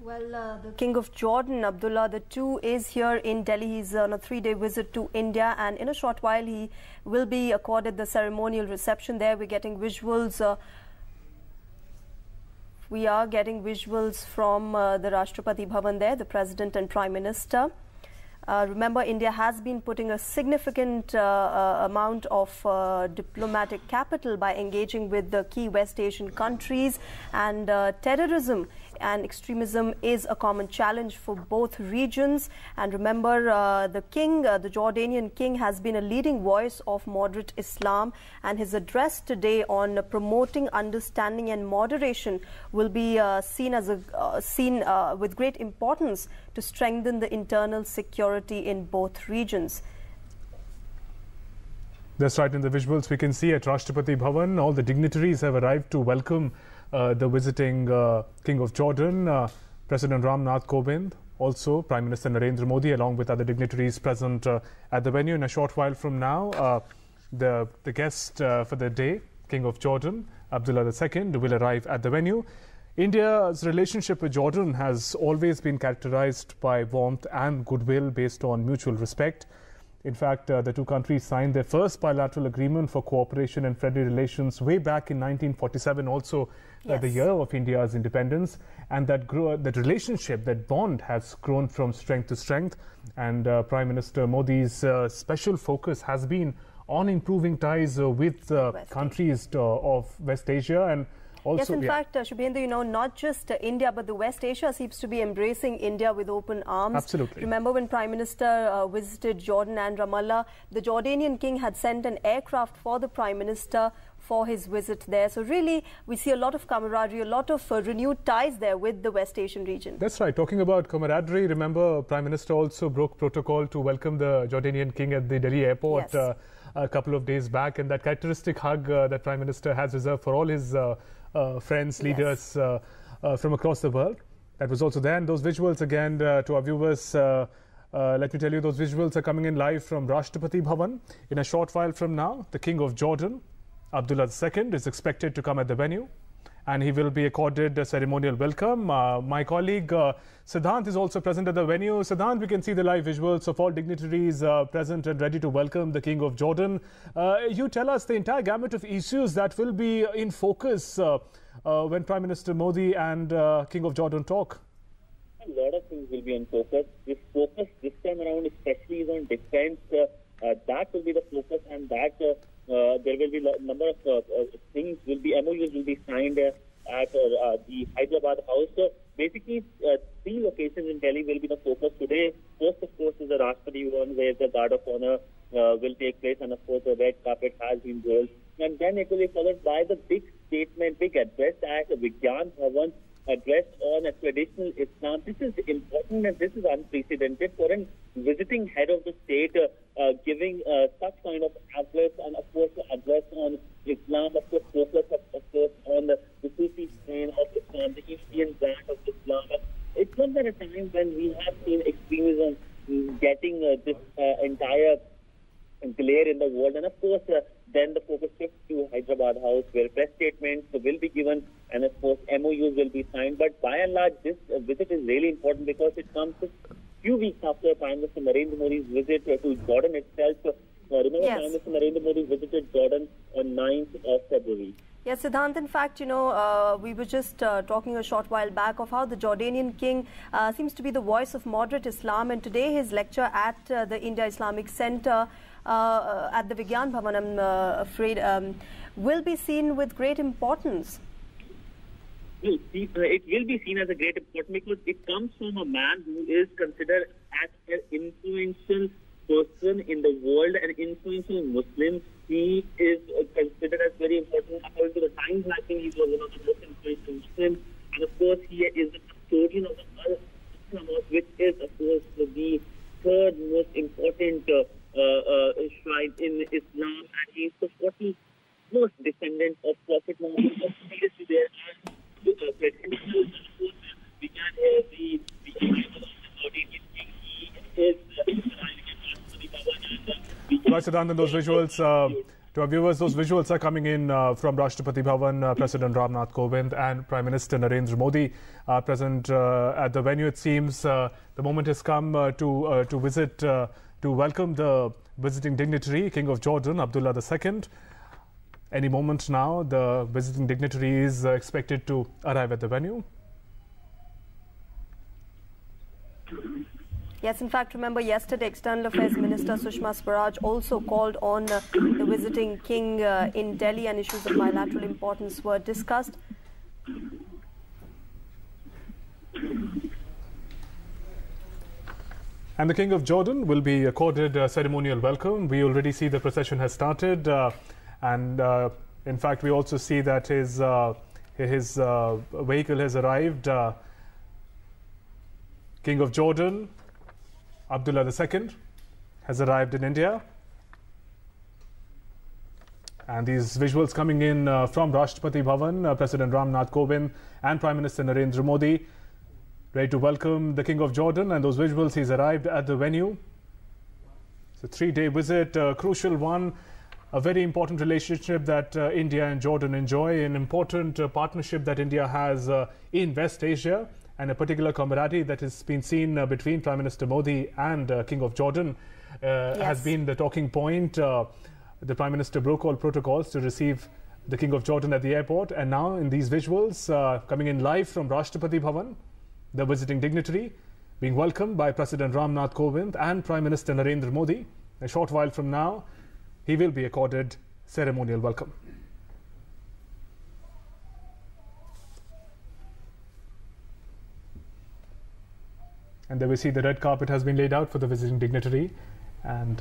Well, the King of Jordan, Abdullah II, is here in Delhi. He's on a 3-day visit to India, and in a short while he will be accorded the ceremonial reception there. We're getting visuals. We are getting visuals from the Rashtrapati Bhavan there, the President and Prime Minister. Remember, India has been putting a significant amount of diplomatic capital by engaging with the key West Asian countries, and terrorism and extremism is a common challenge for both regions. And remember, the king, the Jordanian king, has been a leading voice of moderate Islam, and his address today on promoting understanding and moderation will be seen with great importance to strengthen the internal security in both regions. That's right. In the visuals we can see at Rashtrapati Bhavan, all the dignitaries have arrived to welcome the visiting King of Jordan, President Kovind, also Prime Minister Narendra Modi, along with other dignitaries present at the venue. In a short while from now, the guest for the day, King of Jordan, Abdullah II, will arrive at the venue. India's relationship with Jordan has always been characterized by warmth and goodwill based on mutual respect. In fact, the two countries signed their first bilateral agreement for cooperation and friendly relations way back in 1947, also the year of India's independence. And that relationship, that bond, has grown from strength to strength. And Prime Minister Modi's special focus has been on improving ties with countries of West Asia. And also, yes, in fact, Shubhendu, you know, not just India, but the West Asia seems to be embracing India with open arms. Absolutely. Remember when Prime Minister visited Jordan and Ramallah, the Jordanian king had sent an aircraft for the Prime Minister for his visit there. So really, we see a lot of camaraderie, a lot of renewed ties there with the West Asian region. That's right. Talking about camaraderie, remember, Prime Minister also broke protocol to welcome the Jordanian king at the Delhi airport a couple of days back. And that characteristic hug that Prime Minister has reserved for all his friends, leaders from across the world. That was also there. And those visuals, again, to our viewers, let me tell you, those visuals are coming in live from Rashtrapati Bhavan. In a short while from now, the King of Jordan, Abdullah II, is expected to come at the venue, and he will be accorded a ceremonial welcome. My colleague Siddhant is also present at the venue. Siddhant, we can see the live visuals of all dignitaries present and ready to welcome the King of Jordan. You tell us the entire gamut of issues that will be in focus when Prime Minister Modi and King of Jordan talk. A lot of things will be in focus. This focus this time around especially is on defense. That will be the focus, and that there will be a number of things will be, MOUs will be signed at the Hyderabad House. So basically, 3 locations in Delhi will be the focus today. First, of course, is the Rashtrapati Bhavan, where the Guard of Honor will take place, and of course, the red carpet has been rolled. And then it will be followed by the big statement, big address at Vigyan Bhavan, address on a traditional Islam. This is important and this is unprecedented for a visiting head of the state giving such kind of address, and of course address on Islam, of course focus of course on the Sufi strain of Islam, the Indian brand of Islam. It comes at a time when we have seen extremism getting this entire glare in the world, and of course then the focus shifts to Hyderabad House, where press statements will be given and of course MOUs will be signed. But by and large, this visit is really important because it comes a few weeks after Prime Minister Narendra Modi's visit to Jordan itself. Remember, Prime Minister Narendra Modi visited Jordan on 9th of February. Yes, Siddhant, in fact, you know, we were just talking a short while back of how the Jordanian king seems to be the voice of moderate Islam, and today his lecture at the India Islamic Center at the Vigyan Bhavan, I'm afraid, will be seen with great importance. It will be seen as a great importance because it comes from a man who is considered as an influential person in the world, an influential Muslim. He is considered as very important. According to the Times magazine, he was one of the most influential Muslims. And of course, he is the custodian of the Al-Aqsa Mosque, which is, of course, the third most important shrine in Islam. And he is the 41st descendant of Prophet Muhammad. Seriously, there are credentials. We can hear the Jordanian king. He is arriving at Rashtrapati Bhavan. Right, Siddhant, those visuals To our viewers, those visuals are coming in from Rashtrapati Bhavan. President Nath Kovind and Prime Minister Narendra Modi are present at the venue. It seems the moment has come to visit, to welcome the visiting dignitary, King of Jordan, Abdullah II. Any moment now, the visiting dignitary is expected to arrive at the venue. Yes, in fact, remember yesterday External Affairs Minister Sushma Swaraj also called on the visiting king in Delhi, and issues of bilateral importance were discussed. And the King of Jordan will be accorded a ceremonial welcome. We already see the procession has started, and in fact, we also see that his vehicle has arrived. King of Jordan, Abdullah II, has arrived in India. And these visuals coming in from Rashtrapati Bhavan, President Nath Kovind and Prime Minister Narendra Modi, ready to welcome the King of Jordan. And those visuals, he's arrived at the venue. It's a 3-day visit, a crucial one, a very important relationship that India and Jordan enjoy, an important partnership that India has in West Asia, and a particular camaraderie that has been seen between Prime Minister Modi and King of Jordan has been the talking point. The Prime Minister broke all protocols to receive the King of Jordan at the airport, and now in these visuals coming in live from Rashtrapati Bhavan, the visiting dignitary being welcomed by President Nath Kovind and Prime Minister Narendra Modi. A short while from now, he will be accorded ceremonial welcome. And there we see the red carpet has been laid out for the visiting dignitary. And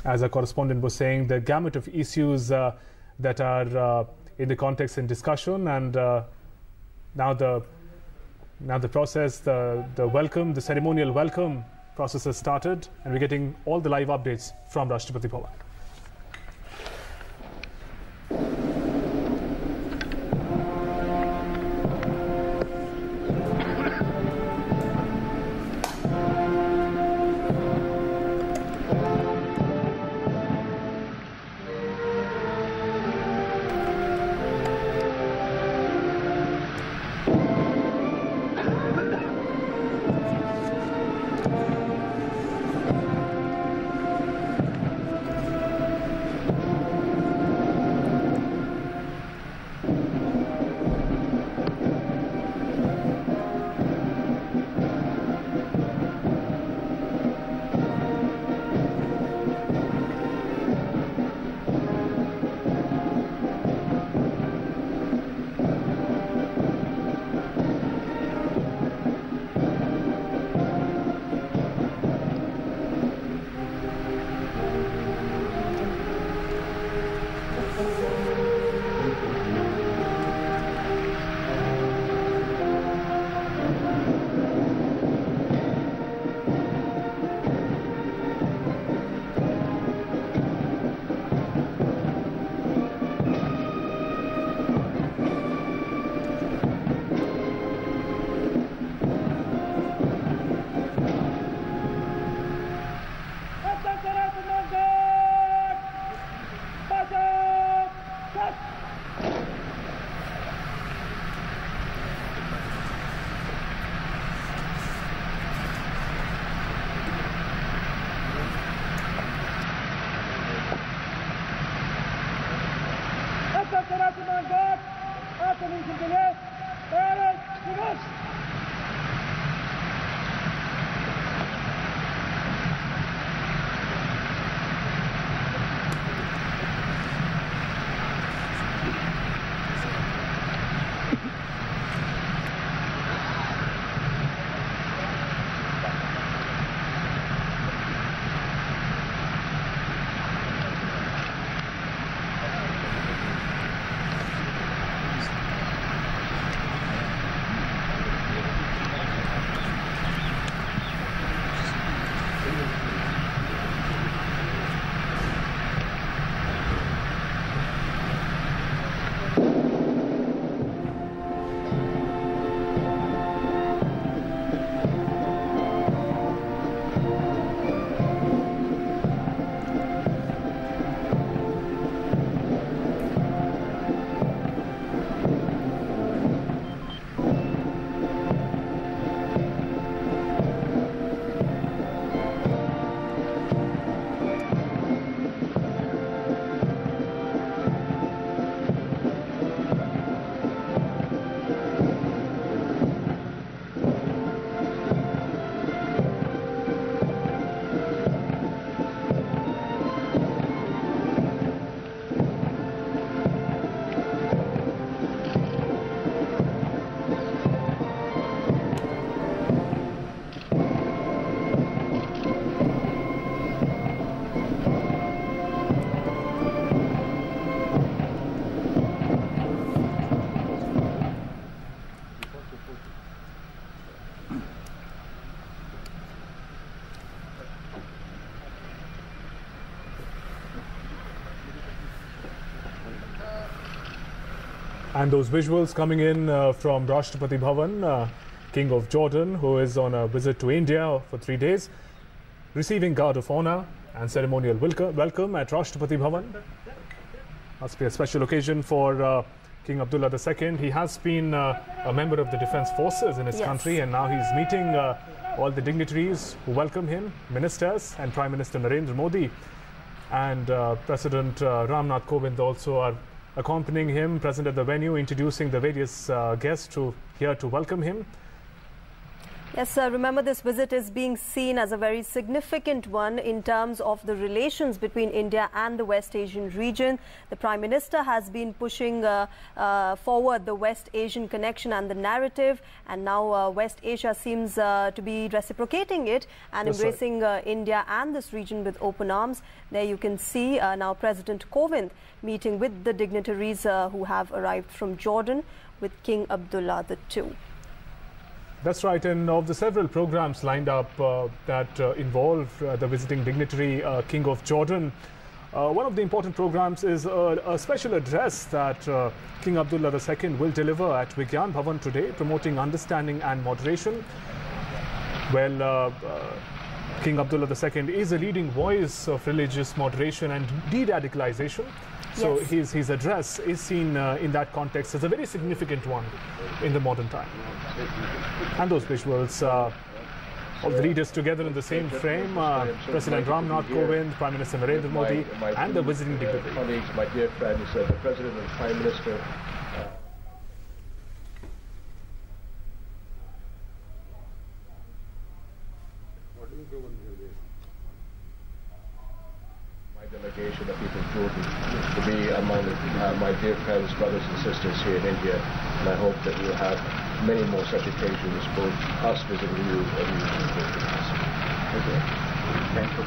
as our correspondent was saying, the gamut of issues that are in the context and discussion. And now the process, the welcome, the ceremonial welcome process has started. And we're getting all the live updates from Rashtrapati Bhavan. And those visuals coming in from Rashtrapati Bhavan, King of Jordan, who is on a visit to India for 3 days, receiving guard of honor and ceremonial welcome at Rashtrapati Bhavan. Must be a special occasion for King Abdullah II. He has been a member of the defense forces in his country, and now he's meeting all the dignitaries who welcome him, ministers and Prime Minister Narendra Modi. And President Ram Nath Kovind also are accompanying him, present at the venue, introducing the various guests here to welcome him. Yes, remember, this visit is being seen as a very significant one in terms of the relations between India and the West Asian region. The Prime Minister has been pushing forward the West Asian connection and the narrative, and now West Asia seems to be reciprocating it and embracing India and this region with open arms. There you can see now President Kovind meeting with the dignitaries who have arrived from Jordan with King Abdullah II. That's right, and of the several programs lined up that involve the visiting dignitary King of Jordan, one of the important programs is a special address that King Abdullah II will deliver at Vigyan Bhavan today, promoting understanding and moderation. Well, King Abdullah II is a leading voice of religious moderation and de-radicalization. So his address is seen in that context as a very significant one in the modern time. And those visuals, all the leaders together in the same frame, President Ram Nath Kovind, Prime Minister Narendra Modi, and the visiting dignitaries. Colleagues, my dear friends, the President and Prime Minister. Delegation of people of Jordan to be among my dear friends, brothers and sisters here in India, and I hope that we'll have many more such occasions, both us visiting you and you visiting us. Okay. Thank you.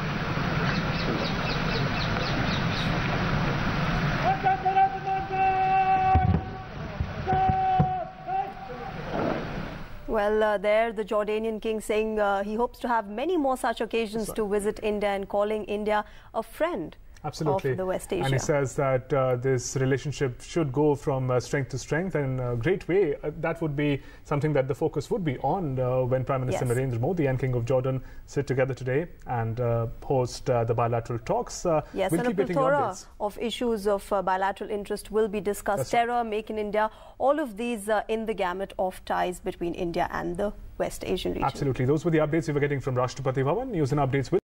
Well, there the Jordanian king saying he hopes to have many more such occasions to visit India and calling India a friend of the West Asia. And he says that this relationship should go from strength to strength, and in a great way. That would be something that the focus would be on when Prime Minister Narendra Modi and King of Jordan sit together today and host the bilateral talks. Yes, we'll and a plethora of issues of bilateral interest will be discussed. Terror, Make in India, all of these in the gamut of ties between India and the West Asian region. Absolutely. Those were the updates we were getting from Rashtrapati Bhavan. News and updates will